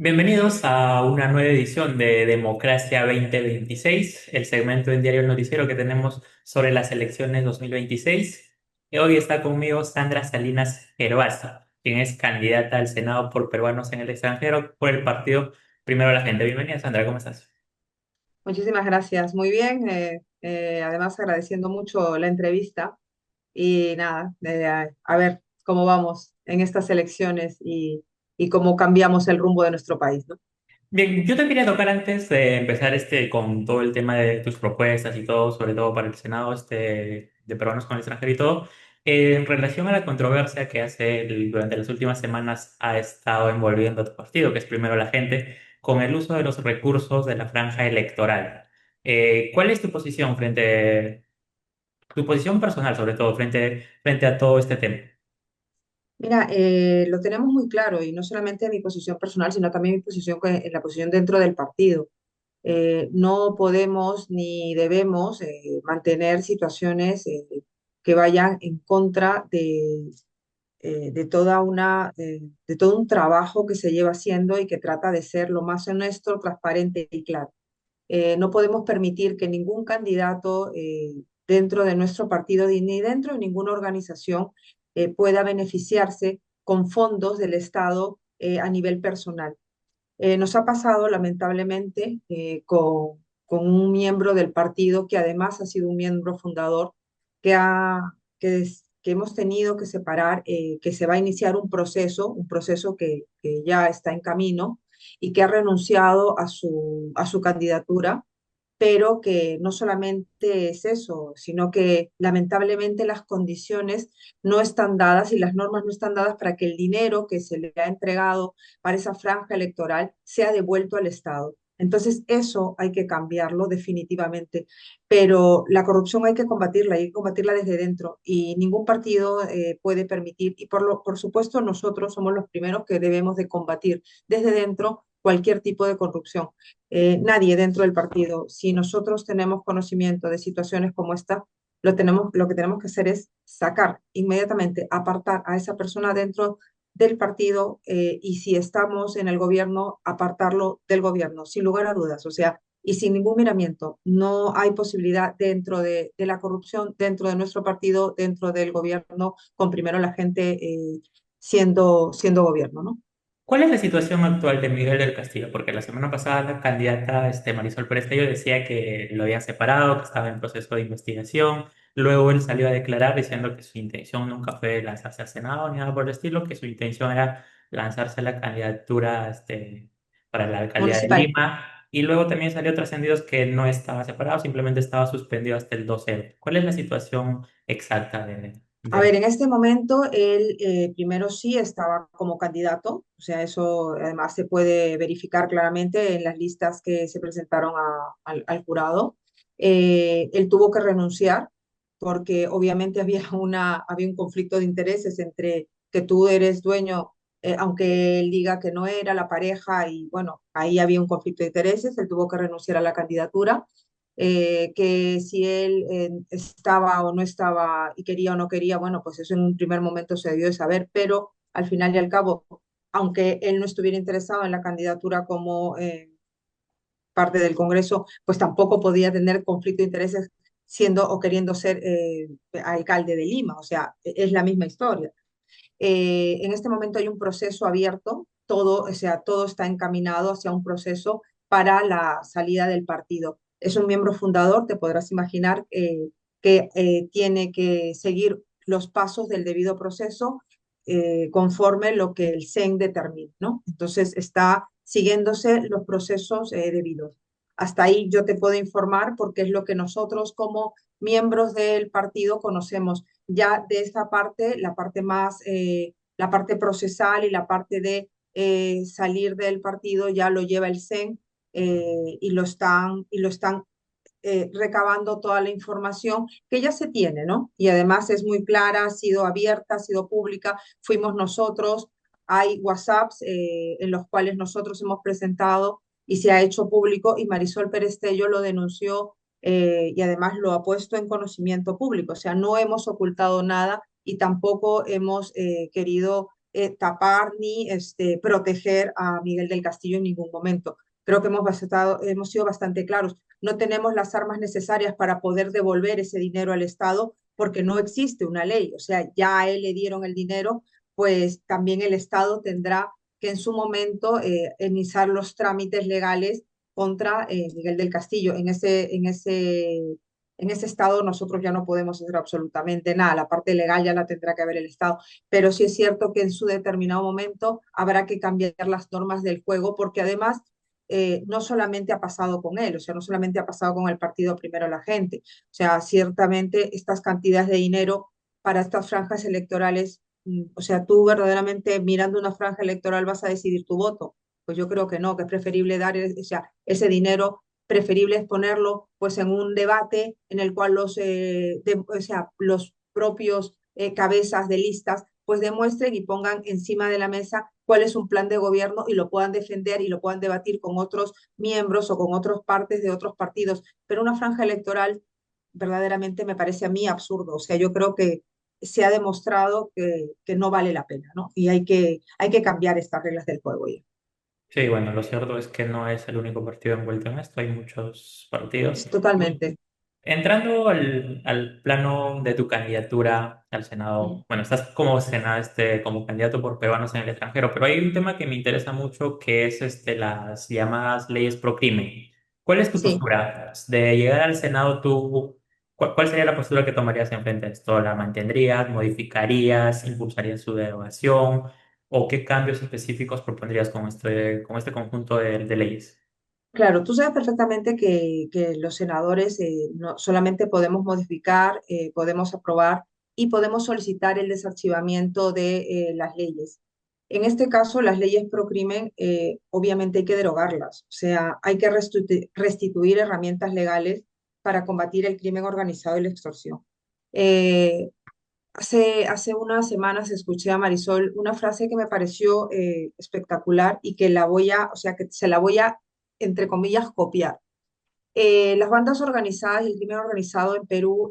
Bienvenidos a una nueva edición de Democracia 2026, el segmento en Diario Noticiero que tenemos sobre las elecciones 2026. Y hoy está conmigo Sandra Salinas Gervasa, quien es candidata al Senado por peruanos en el extranjero por el partido Primero la Gente. Bienvenida, Sandra, ¿cómo estás? Muchísimas gracias, muy bien. Además, agradeciendo mucho la entrevista y nada, a ver cómo vamos en estas elecciones y cómo cambiamos el rumbo de nuestro país, ¿no? Bien, yo te quería tocar antes de empezar con todo el tema de tus propuestas y todo, sobre todo para el Senado de peruanos con el extranjero y todo, en relación a la controversia que durante las últimas semanas ha estado envolviendo a tu partido, que es Primero la Gente, con el uso de los recursos de la franja electoral. ¿Cuál es tu posición personal sobre todo, frente a todo este tema? Mira, lo tenemos muy claro y no solamente mi posición personal, sino también mi posición en la posición dentro del partido. No podemos ni debemos mantener situaciones que vayan en contra de todo un trabajo que se lleva haciendo y que trata de ser lo más honesto, transparente y claro. No podemos permitir que ningún candidato dentro de nuestro partido ni dentro de ninguna organización pueda beneficiarse con fondos del Estado a nivel personal. Nos ha pasado lamentablemente con un miembro del partido que además ha sido un miembro fundador que hemos tenido que separar, que se va a iniciar un proceso que ya está en camino y que ha renunciado a su candidatura, pero que no solamente es eso, sino que lamentablemente las condiciones no están dadas y las normas no están dadas para que el dinero que se le ha entregado para esa franja electoral sea devuelto al Estado. Entonces, eso hay que cambiarlo definitivamente, pero la corrupción hay que combatirla desde dentro y ningún partido puede permitir, y por supuesto nosotros somos los primeros que debemos de combatir desde dentro cualquier tipo de corrupción. Nadie dentro del partido. Si nosotros tenemos conocimiento de situaciones como esta, lo que tenemos que hacer es sacar inmediatamente, apartar a esa persona dentro del partido y si estamos en el gobierno, apartarlo del gobierno, sin lugar a dudas. O sea, y sin ningún miramiento. No hay posibilidad dentro de la corrupción, dentro de nuestro partido, dentro del gobierno, con primero la gente siendo gobierno, ¿no? ¿Cuál es la situación actual de Miguel del Castillo? Porque la semana pasada la candidata Marisol Pérez Tello decía que lo habían separado, que estaba en proceso de investigación. Luego él salió a declarar diciendo que su intención nunca fue lanzarse al Senado ni nada por el estilo, que su intención era lanzarse a la candidatura para la alcaldía de Municipal. Lima. Y luego también salió trascendidos que no estaba separado, simplemente estaba suspendido hasta el 12. ¿Cuál es la situación exacta A de... ver, en este momento él primero sí estaba como candidato, o sea, eso además se puede verificar claramente en las listas que se presentaron al jurado. Él tuvo que renunciar porque obviamente había un conflicto de intereses entre que tú eres dueño, aunque él diga que no era la pareja y bueno, ahí había un conflicto de intereses, él tuvo que renunciar a la candidatura, que si él estaba o no estaba y quería o no quería, bueno, pues eso en un primer momento se debió de saber, pero al final y al cabo, aunque él no estuviera interesado en la candidatura como parte del Congreso, pues tampoco podía tener conflicto de intereses siendo o queriendo ser alcalde de Lima, o sea, es la misma historia. En este momento hay un proceso abierto, todo, o sea, todo está encaminado hacia un proceso para la salida del partido. Es un miembro fundador, te podrás imaginar que tiene que seguir los pasos del debido proceso conforme lo que el CEN determine, ¿no? Entonces está siguiéndose los procesos debidos. Hasta ahí yo te puedo informar porque es lo que nosotros como miembros del partido conocemos. Ya de esta parte, la parte procesal y la parte de salir del partido ya lo lleva el CEN y lo están recabando toda la información que ya se tiene, ¿no? Y además es muy clara, ha sido abierta, ha sido pública, fuimos nosotros, hay WhatsApps en los cuales nosotros hemos presentado y se ha hecho público y Marisol Perestello lo denunció y además lo ha puesto en conocimiento público, o sea, no hemos ocultado nada y tampoco hemos querido tapar ni proteger a Miguel del Castillo en ningún momento. Creo que hemos sido bastante claros. No tenemos las armas necesarias para poder devolver ese dinero al Estado porque no existe una ley. O sea, ya a él le dieron el dinero, pues también el Estado tendrá que en su momento iniciar los trámites legales contra Miguel del Castillo. En ese estado nosotros ya no podemos hacer absolutamente nada. La parte legal ya la tendrá que ver el Estado. Pero sí es cierto que en su determinado momento habrá que cambiar las normas del juego porque además no solamente ha pasado con él, o sea, no solamente ha pasado con el partido Primero la Gente, o sea, ciertamente estas cantidades de dinero para estas franjas electorales, o sea, tú verdaderamente mirando una franja electoral vas a decidir tu voto. Pues yo creo que no, que es preferible dar o sea, ese dinero, preferible es ponerlo pues en un debate en el cual o sea, los propios cabezas de listas pues demuestren y pongan encima de la mesa cuál es un plan de gobierno y lo puedan defender y lo puedan debatir con otros miembros o con otras partes de otros partidos. Pero una franja electoral verdaderamente me parece a mí absurdo. O sea, yo creo que se ha demostrado que no vale la pena, ¿no? Y hay que cambiar estas reglas del juego ya. Sí, bueno, lo cierto es que no es el único partido envuelto en esto, hay muchos partidos. Totalmente. Entrando al plano de tu candidatura al Mm. Senado, bueno, estás como como candidato por peruanos en el extranjero, pero hay un tema que me interesa mucho que es las llamadas leyes pro crimen. ¿Cuál es tu Sí. postura? De llegar al Senado, ¿cuál sería la postura que tomarías en frente a esto? ¿La mantendrías, modificarías, impulsarías su derogación o qué cambios específicos propondrías con este conjunto de leyes? Claro, tú sabes perfectamente que los senadores no solamente podemos modificar, podemos aprobar y podemos solicitar el desarchivamiento de las leyes. En este caso, las leyes pro crimen, obviamente hay que derogarlas, o sea, hay que restituir herramientas legales para combatir el crimen organizado y la extorsión. Eh, hace unas semanas escuché a Marisol una frase que me pareció espectacular y que o sea, que se la voy a, entre comillas, copiar. Las bandas organizadas y el crimen organizado en Perú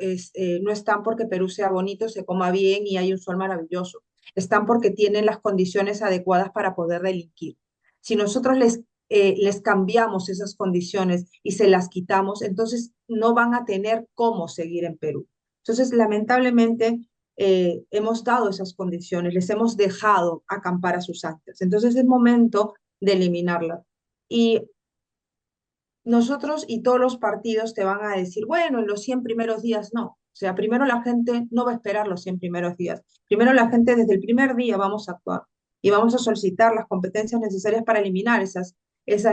no están porque Perú sea bonito, se coma bien y hay un sol maravilloso. Están porque tienen las condiciones adecuadas para poder delinquir. Si nosotros les cambiamos esas condiciones y se las quitamos, entonces no van a tener cómo seguir en Perú. Entonces, lamentablemente, hemos dado esas condiciones, les hemos dejado acampar a sus anchas. Entonces, es momento de eliminarlas. Y nosotros y todos los partidos te van a decir, bueno, en los 100 primeros días no. O sea, primero la gente no va a esperar los 100 primeros días. Primero la gente desde el primer día vamos a actuar y vamos a solicitar las competencias necesarias para eliminar esas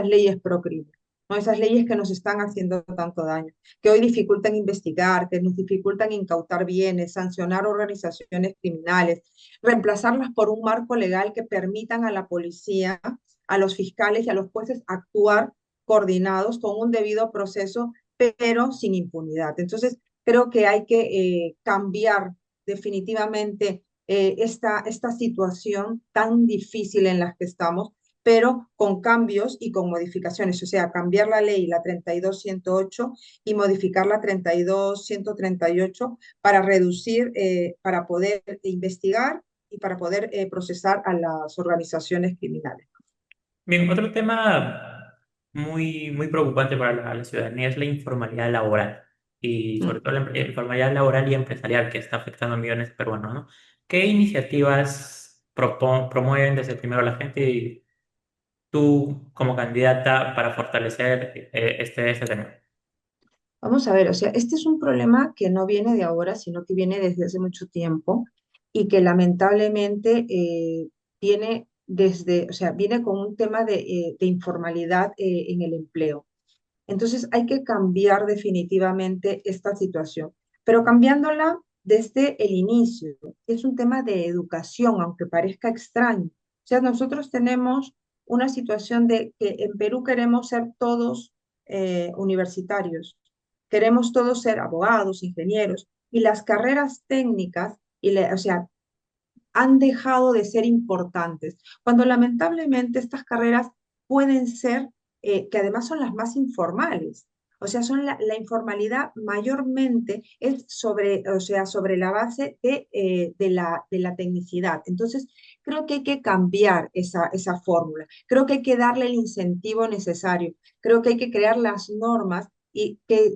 leyes pro crimen, ¿no? Esas leyes que nos están haciendo tanto daño, que hoy dificultan investigar, que nos dificultan incautar bienes, sancionar organizaciones criminales, reemplazarlas por un marco legal que permitan a la policía, a los fiscales y a los jueces actuar coordinados con un debido proceso, pero sin impunidad. Entonces, creo que hay que cambiar definitivamente esta situación tan difícil en la que estamos, pero con cambios y con modificaciones, o sea, cambiar la ley, la 32.108, y modificar la 32.138 para reducir, para poder investigar y para poder procesar a las organizaciones criminales. Bien, otro tema muy preocupante para la ciudadanía es la informalidad laboral y sobre Mm. todo la informalidad laboral y empresarial que está afectando a millones de peruanos, ¿no? ¿Qué iniciativas promueven desde primero la gente y tú como candidata para fortalecer este tema? Vamos a ver, o sea, este es un problema que no viene de ahora, sino que viene desde hace mucho tiempo y que lamentablemente viene o sea, viene con un tema de informalidad en el empleo. Entonces hay que cambiar definitivamente esta situación, pero cambiándola desde el inicio. Es un tema de educación, aunque parezca extraño. O sea, nosotros tenemos una situación de que en Perú queremos ser todos universitarios, queremos todos ser abogados, ingenieros, y las carreras técnicas, o sea, han dejado de ser importantes, cuando lamentablemente estas carreras pueden ser, que además son las más informales. O sea, la informalidad mayormente es sobre, o sea, sobre la base de la tecnicidad. Entonces, Creo que hay que cambiar esa fórmula. Creo que hay que darle el incentivo necesario. Creo que hay que crear las normas y que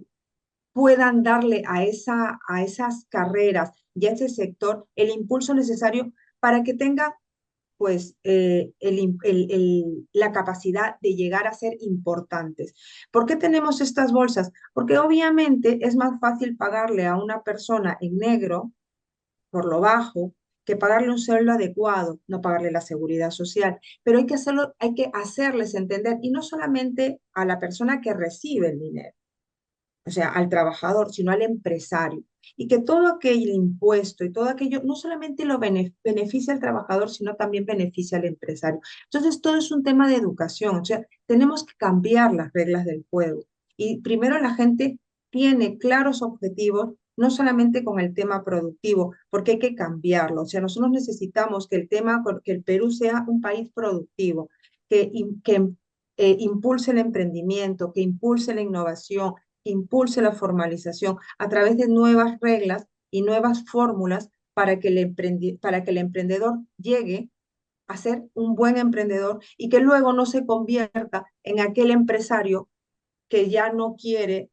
puedan darle a esas carreras y a ese sector el impulso necesario para que tenga pues la capacidad de llegar a ser importantes. ¿Por qué tenemos estas bolsas? Porque obviamente es más fácil pagarle a una persona en negro por lo bajo que pagarle un sueldo adecuado, no pagarle la seguridad social. Pero hay que hacerlo, hay que hacerles entender, y no solamente a la persona que recibe el dinero, o sea, al trabajador, sino al empresario. Y que todo aquel impuesto y todo aquello no solamente lo beneficia al trabajador, sino también beneficia al empresario. Entonces, todo es un tema de educación, o sea, tenemos que cambiar las reglas del juego. Y primero la gente tiene claros objetivos, no solamente con el tema productivo, porque hay que cambiarlo. O sea, nosotros necesitamos que que el Perú sea un país productivo, que impulse el emprendimiento, que impulse la innovación, impulse la formalización a través de nuevas reglas y nuevas fórmulas para que el emprendedor llegue a ser un buen emprendedor y que luego no se convierta en aquel empresario que ya no quiere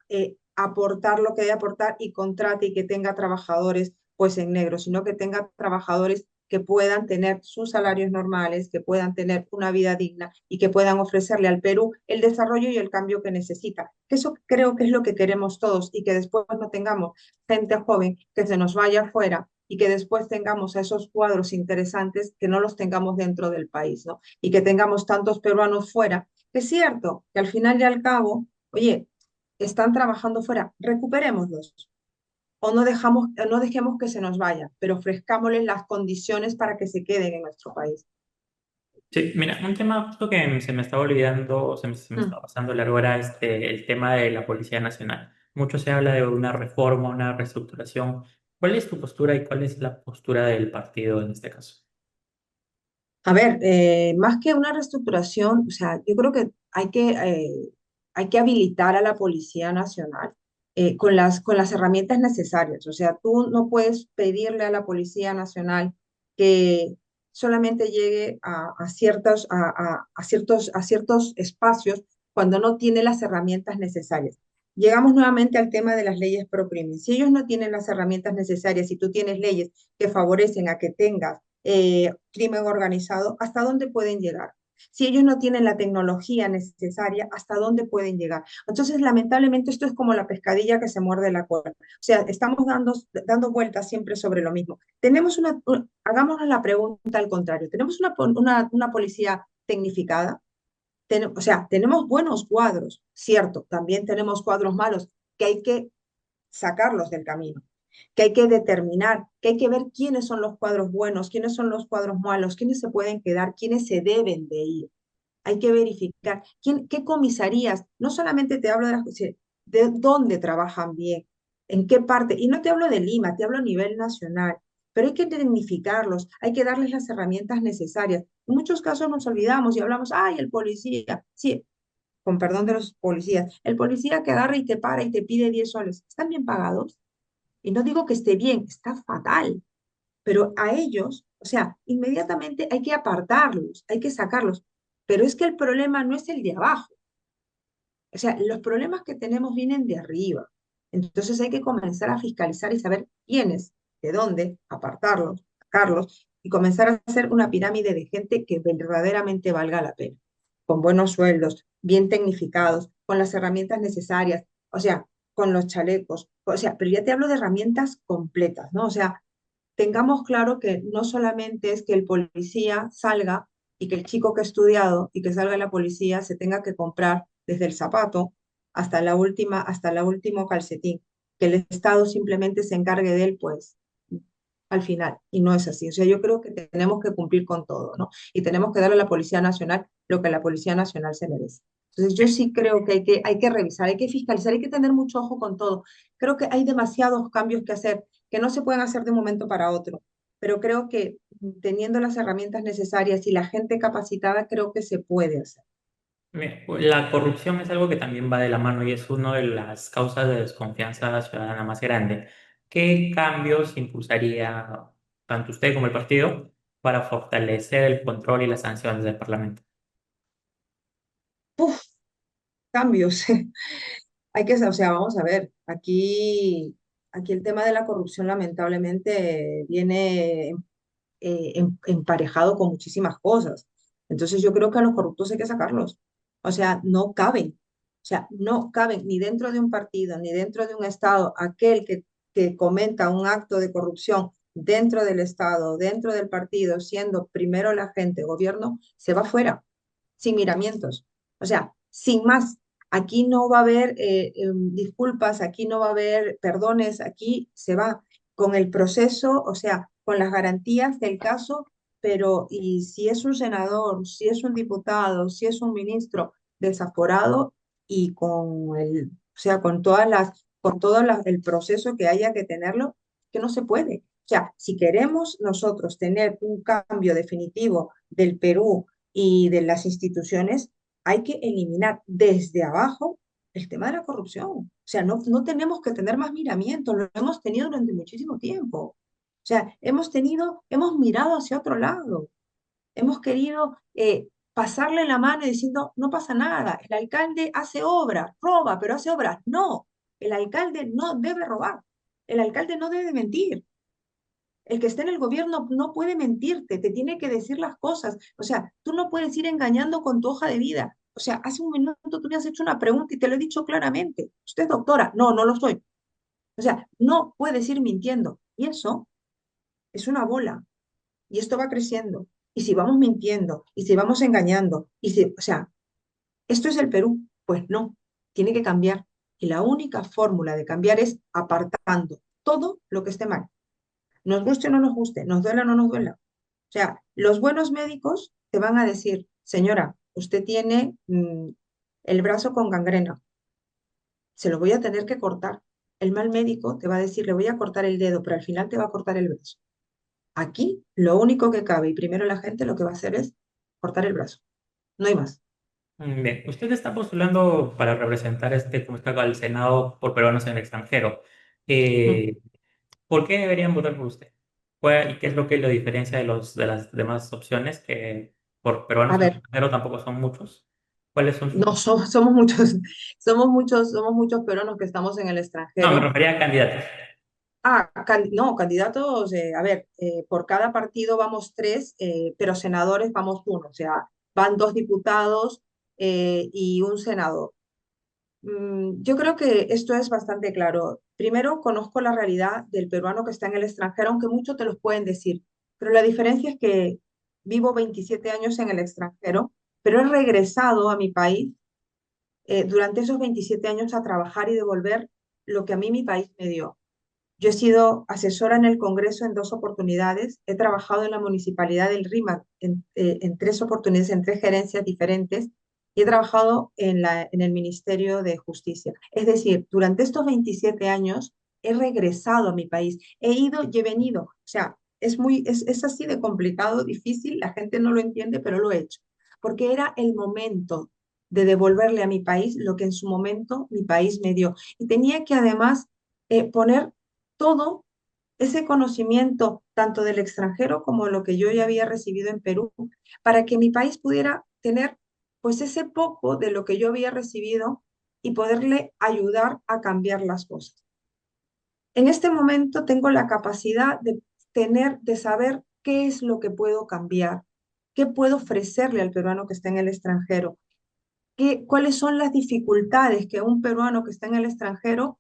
aportar lo que debe aportar y contrate y que tenga trabajadores pues en negro, sino que tenga trabajadores que puedan tener sus salarios normales, que puedan tener una vida digna y que puedan ofrecerle al Perú el desarrollo y el cambio que necesita. Eso creo que es lo que queremos todos y que después no tengamos gente joven que se nos vaya afuera y que después tengamos a esos cuadros interesantes que no los tengamos dentro del país, ¿no? Y que tengamos tantos peruanos fuera, que es cierto que al final y al cabo, oye, están trabajando fuera, recuperémoslos o no dejemos que se nos vayan, pero ofrezcámosles las condiciones para que se queden en nuestro país. Sí, mira, un tema justo que se me estaba olvidando, se me Mm. estaba pasando largo era el tema de la Policía Nacional. Mucho se habla de una reforma, una reestructuración. ¿Cuál es tu postura y cuál es la postura del partido en este caso? A ver, más que una reestructuración, o sea, yo creo que hay que habilitar a la Policía Nacional con las herramientas necesarias. O sea, tú no puedes pedirle a la Policía Nacional que solamente llegue a ciertos espacios cuando no tiene las herramientas necesarias. Llegamos nuevamente al tema de las leyes pro crimen. Si ellos no tienen las herramientas necesarias y tú tienes leyes que favorecen a que tengas crimen organizado, ¿hasta dónde pueden llegar? Si ellos no tienen la tecnología necesaria, ¿hasta dónde pueden llegar? Entonces, lamentablemente, esto es como la pescadilla que se muerde la cola. O sea, estamos dando vueltas siempre sobre lo mismo. Hagámonos la pregunta al contrario. ¿Tenemos una policía tecnificada? O sea, tenemos buenos cuadros, cierto, también tenemos cuadros malos que hay que sacarlos del camino, que hay que determinar, que hay que ver quiénes son los cuadros buenos, quiénes son los cuadros malos, quiénes se pueden quedar, quiénes se deben de ir. Hay que verificar qué comisarías, no solamente te hablo de dónde trabajan bien, en qué parte, y no te hablo de Lima, te hablo a nivel nacional, pero hay que dignificarlos, hay que darles las herramientas necesarias. En muchos casos nos olvidamos y hablamos, ay, el policía, sí, con perdón de los policías, el policía que agarra y te para y te pide 10 soles, ¿están bien pagados? Y no digo que esté bien, está fatal, pero a ellos, o sea, inmediatamente hay que apartarlos, hay que sacarlos. Pero es que el problema no es el de abajo, o sea, los problemas que tenemos vienen de arriba. Entonces hay que comenzar a fiscalizar y saber quiénes, de dónde, apartarlos, sacarlos y comenzar a hacer una pirámide de gente que verdaderamente valga la pena, con buenos sueldos, bien tecnificados, con las herramientas necesarias, o sea, con los chalecos, o sea, pero ya te hablo de herramientas completas, ¿no? O sea, tengamos claro que no solamente es que el policía salga y que el chico que ha estudiado y que salga de la policía se tenga que comprar desde el zapato hasta la último calcetín, que el Estado simplemente se encargue de él, pues al final, y no es así. O sea, yo creo que tenemos que cumplir con todo, ¿no? Y tenemos que darle a la Policía Nacional lo que la Policía Nacional se merece. Entonces, yo sí creo que hay que revisar, hay que fiscalizar, hay que tener mucho ojo con todo. Creo que hay demasiados cambios que hacer, que no se pueden hacer de un momento para otro, pero creo que teniendo las herramientas necesarias y la gente capacitada, creo que se puede hacer. La corrupción es algo que también va de la mano y es una de las causas de desconfianza ciudadana más grande. ¿Qué cambios impulsaría tanto usted como el partido para fortalecer el control y las sanciones del Parlamento? ¡Puf! Cambios. Hay que, o sea, vamos a ver, aquí el tema de la corrupción lamentablemente viene emparejado con muchísimas cosas. Entonces yo creo que a los corruptos hay que sacarlos. O sea, no caben. O sea, no caben ni dentro de un partido, ni dentro de un Estado. Aquel que cometa un acto de corrupción dentro del Estado, dentro del partido, siendo primero la gente, gobierno, se va fuera sin miramientos. O sea, sin más. Aquí no va a haber disculpas, aquí no va a haber perdones, aquí se va con el proceso, o sea, con las garantías del caso, pero y si es un senador, si es un diputado, si es un ministro desaforado y con el, o sea, con el proceso que haya que tenerlo, que no se puede. O sea, si queremos nosotros tener un cambio definitivo del Perú y de las instituciones, hay que eliminar desde abajo el tema de la corrupción. O sea, no tenemos que tener más miramientos, lo hemos tenido durante muchísimo tiempo. O sea, hemos mirado hacia otro lado, hemos querido pasarle la mano y diciendo, no pasa nada, el alcalde hace obras, roba, pero hace obras. No, el alcalde no debe robar, el alcalde no debe mentir, el que esté en el gobierno no puede mentirte, te tiene que decir las cosas. O sea, tú no puedes ir engañando con tu hoja de vida. O sea, hace un minuto tú me has hecho una pregunta y te lo he dicho claramente. ¿Usted es doctora? No, no lo soy. O sea, no puedes ir mintiendo. Y eso es una bola. Y esto va creciendo. Y si vamos mintiendo, y si vamos engañando, o sea, ¿esto es el Perú? Pues no, tiene que cambiar. Y la única fórmula de cambiar es apartando todo lo que esté mal. Nos guste o no nos guste, nos duela o no nos duela. O sea, los buenos médicos te van a decir, señora, usted tiene el brazo con gangrena, se lo voy a tener que cortar. El mal médico te va a decir, le voy a cortar el dedo, pero al final te va a cortar el brazo. Aquí lo único que cabe, y primero la gente lo que va a hacer es cortar el brazo. No hay más. Bien, usted está postulando para representar como está al Senado por peruanos en el extranjero. Mm. Eh, ¿Por qué deberían votar por usted? ¿Y qué es lo que lo diferencia de las demás opciones que por A peruanos en el ver, extranjero tampoco son muchos? ¿Cuáles son sus... no somos muchos, somos muchos peruanos que estamos en el No, me extranjero. refería a candidatos. No, candidatos, a ver, por cada partido vamos tres, pero senadores vamos uno, o sea, van dos diputados y un senador. Yo creo que esto es bastante claro. Primero, conozco la realidad del peruano que está en el extranjero, aunque muchos te los pueden decir, pero la diferencia es que vivo 27 años en el extranjero, pero he regresado a mi país durante esos 27 años a trabajar y devolver lo que a mí mi país me dio. Yo he sido asesora en el Congreso en dos oportunidades, he trabajado en la Municipalidad del RIMAC en tres oportunidades, en tres gerencias diferentes, y he trabajado en el Ministerio de Justicia. Es decir, durante estos 27 años he regresado a mi país, he ido y he venido. O sea, es así de complicado, difícil, la gente no lo entiende, pero lo he hecho, porque era el momento de devolverle a mi país lo que en su momento mi país me dio. Y tenía que además poner todo ese conocimiento, tanto del extranjero como lo que yo ya había recibido en Perú, para que mi país pudiera tener pues ese poco de lo que yo había recibido y poderle ayudar a cambiar las cosas. En este momento tengo la capacidad de saber qué es lo que puedo cambiar, qué puedo ofrecerle al peruano que está en el extranjero, cuáles son las dificultades que un peruano que está en el extranjero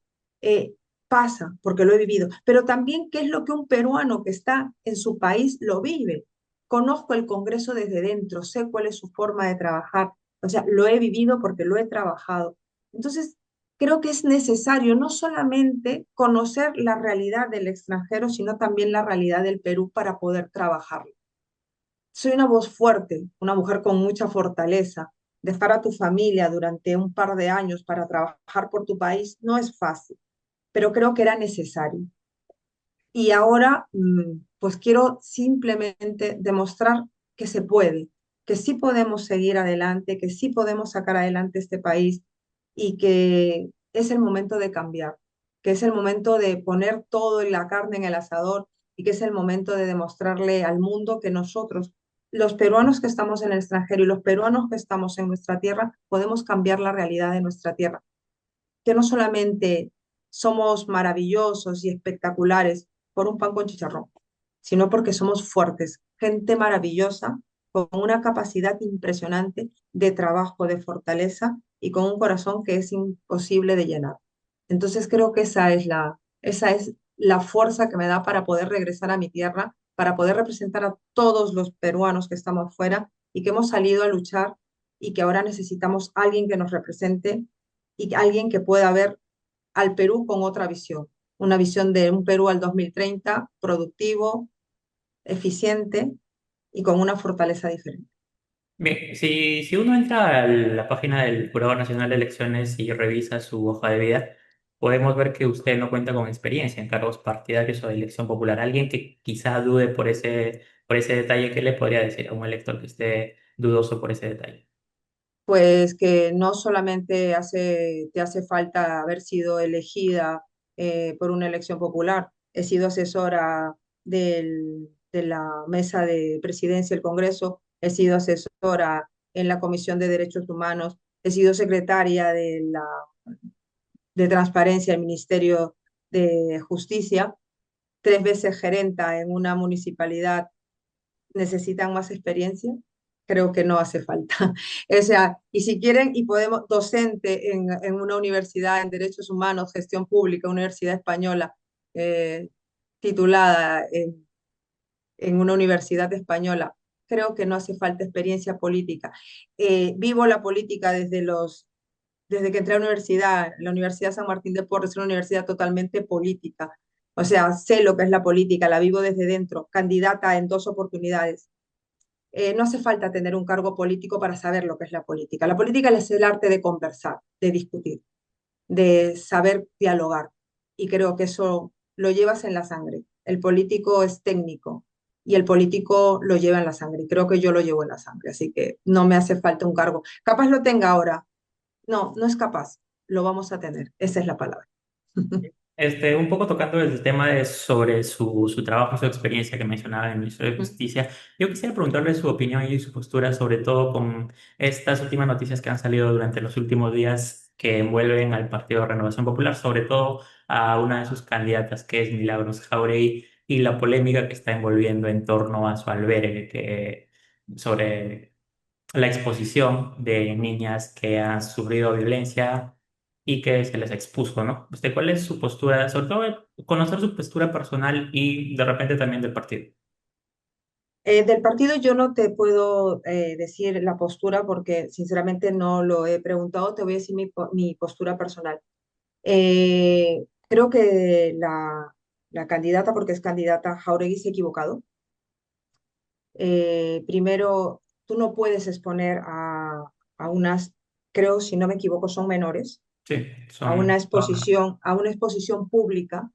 pasa, porque lo he vivido, pero también qué es lo que un peruano que está en su país lo vive. Conozco el Congreso desde dentro, sé cuál es su forma de trabajar, o sea, lo he vivido porque lo he trabajado. Entonces, creo que es necesario no solamente conocer la realidad del extranjero, sino también la realidad del Perú para poder trabajarlo. Soy una voz fuerte, una mujer con mucha fortaleza. Dejar a tu familia durante un par de años para trabajar por tu país no es fácil, pero creo que era necesario. Y ahora, pues quiero simplemente demostrar que se puede, que sí podemos seguir adelante, que sí podemos sacar adelante este país y que es el momento de cambiar, que es el momento de poner todo en la carne en el asador y que es el momento de demostrarle al mundo que nosotros, los peruanos que estamos en el extranjero y los peruanos que estamos en nuestra tierra, podemos cambiar la realidad de nuestra tierra, que no solamente somos maravillosos y espectaculares por un pan con chicharrón, sino porque somos fuertes, gente maravillosa, con una capacidad impresionante de trabajo, de fortaleza y con un corazón que es imposible de llenar. Entonces creo que esa es la fuerza que me da para poder regresar a mi tierra, para poder representar a todos los peruanos que estamos fuera y que hemos salido a luchar y que ahora necesitamos alguien que nos represente y alguien que pueda ver al Perú con otra visión, una visión de un Perú al 2030 productivo, eficiente y con una fortaleza diferente. Bien, si uno entra a la página del Jurado Nacional de Elecciones y revisa su hoja de vida, podemos ver que usted no cuenta con experiencia en cargos partidarios o de elección popular. Alguien que quizá dude por ese detalle, ¿qué le podría decir a un elector que esté dudoso por ese detalle? Pues que no solamente te hace falta haber sido elegida por una elección popular, he sido asesora de la mesa de presidencia del Congreso, he sido asesora en la Comisión de Derechos Humanos, he sido secretaria de Transparencia del Ministerio de Justicia, 3 veces gerenta en una municipalidad. ¿Necesitan más experiencia? Creo que no hace falta. O sea, y si quieren, y podemos, docente en una universidad en Derechos Humanos, Gestión Pública, Universidad Española, eh, titulada en una universidad española, creo que no hace falta experiencia política. Vivo la política desde que entré a la Universidad San Martín de Porres, es una universidad totalmente política. O sea, sé lo que es la política, la vivo desde dentro, candidata en 2 oportunidades. No hace falta tener un cargo político para saber lo que es la política. La política es el arte de conversar, de discutir, de saber dialogar. Y creo que eso lo llevas en la sangre. El político es técnico y el político lo lleva en la sangre. Y creo que yo lo llevo en la sangre, así que no me hace falta un cargo. Capaz lo tenga ahora. No, no es capaz. Lo vamos a tener. Esa es la palabra. Un poco tocando el tema de sobre su trabajo, su experiencia que mencionaba en el Ministerio de Justicia, yo quisiera preguntarle su opinión y su postura, sobre todo con estas últimas noticias que han salido durante los últimos días que envuelven al Partido de Renovación Popular, sobre todo a una de sus candidatas, que es Milagros Jauregui, y la polémica que está envolviendo en torno a su albergue, sobre la exposición de niñas que han sufrido violencia y que se les expuso, ¿no? ¿Usted cuál es su postura? Sobre todo conocer su postura personal y de repente también del partido. Del partido yo no te puedo decir la postura porque sinceramente no lo he preguntado. Te voy a decir mi postura personal. Creo que la candidata, porque es candidata, Jauregui se ha equivocado. Primero, tú no puedes exponer a unas, creo, si no me equivoco, son menores, Sí, son... a una exposición pública.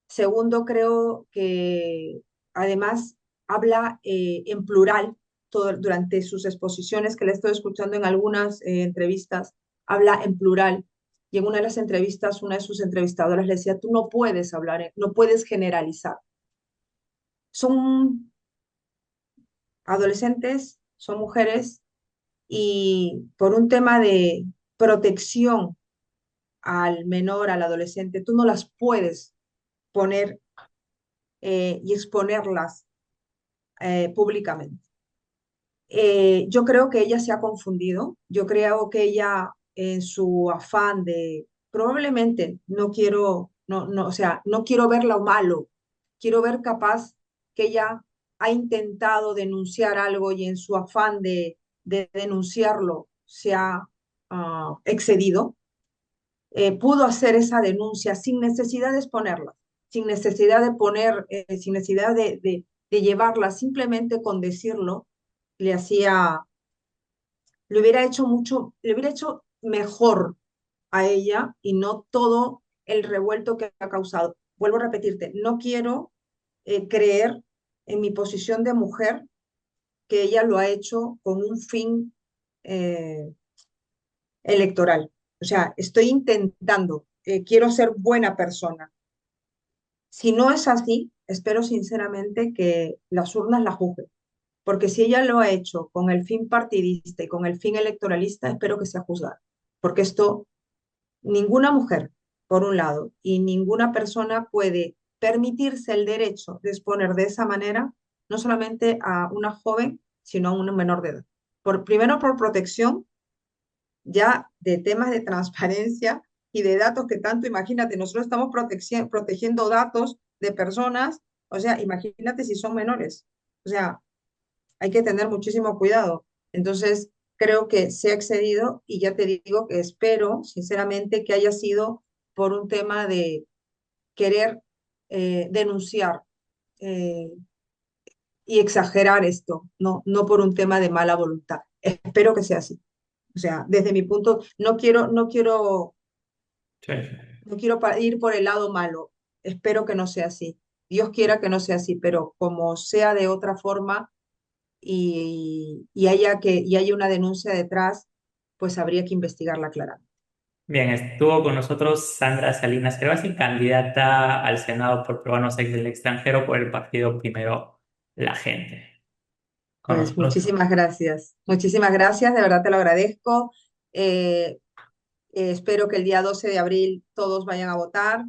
Segundo, creo que además habla en plural durante sus exposiciones, que le estoy escuchando en algunas entrevistas, habla en plural. Y en una de las entrevistas, una de sus entrevistadoras le decía, tú no puedes hablar, no puedes generalizar. Son adolescentes, son mujeres, y por un tema de protección al menor, al adolescente, tú no las puedes poner y exponerlas públicamente. Yo creo que ella se ha confundido, yo creo que ella en su afán de probablemente no quiero, no, o sea, no quiero ver lo malo, quiero ver capaz que ella ha intentado denunciar algo y en su afán de denunciarlo se ha excedido, pudo hacer esa denuncia sin necesidad de exponerla, sin necesidad de poner, sin necesidad de llevarla, simplemente con decirlo, le hacía, le hubiera hecho mejor a ella y no todo el revuelto que ha causado. Vuelvo a repetirte, no quiero creer en mi posición de mujer que ella lo ha hecho con un fin eh, electoral. O sea, estoy intentando, quiero ser buena persona, Si no es así, espero sinceramente que las urnas la juzguen, porque si ella lo ha hecho con el fin partidista y con el fin electoralista, espero que sea juzgada, porque esto ninguna mujer, por un lado, y ninguna persona puede permitirse el derecho de exponer de esa manera no solamente a una joven, sino a una menor de edad. Primero por protección ya de temas de transparencia y de datos que tanto, imagínate, nosotros estamos protegiendo datos de personas, o sea, imagínate si son menores. O sea, hay que tener muchísimo cuidado. Entonces, creo que se ha excedido y ya te digo que espero, sinceramente, que haya sido por un tema de querer denunciar eh, y exagerar esto, no por un tema de mala voluntad. Espero que sea así. O sea, desde mi punto, Sí. no quiero ir por el lado malo. Espero que no sea así. Dios quiera que no sea así, pero como sea de otra forma, y haya una denuncia detrás, pues habría que investigarla claramente. Bien, estuvo con nosotros Sandra Salinas Crevasi, candidata al Senado por peruanos ex del extranjero por el partido Primero La Gente. Con Pues nosotros. muchísimas gracias, de verdad te lo agradezco. Eh, Espero que el día 12 de abril todos vayan a votar,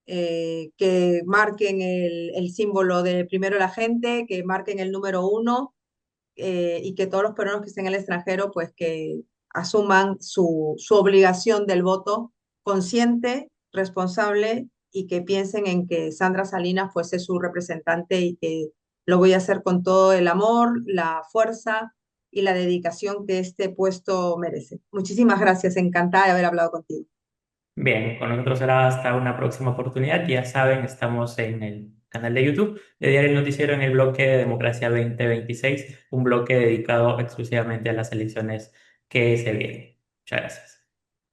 que marquen el símbolo de primero la gente, que marquen el número uno, y que todos los peruanos que estén en el extranjero, pues que asuman su obligación del voto consciente, responsable, y que piensen en que Sandra Salinas fuese su representante y que lo voy a hacer con todo el amor, la fuerza y la dedicación que este puesto merece. Muchísimas gracias, encantada de haber hablado contigo. Bien, con nosotros será hasta una próxima oportunidad. Ya saben, estamos en el canal de YouTube de Diario El Noticiero en el bloque de Democracia 2026, un bloque dedicado exclusivamente a las elecciones que se vienen. Muchas gracias.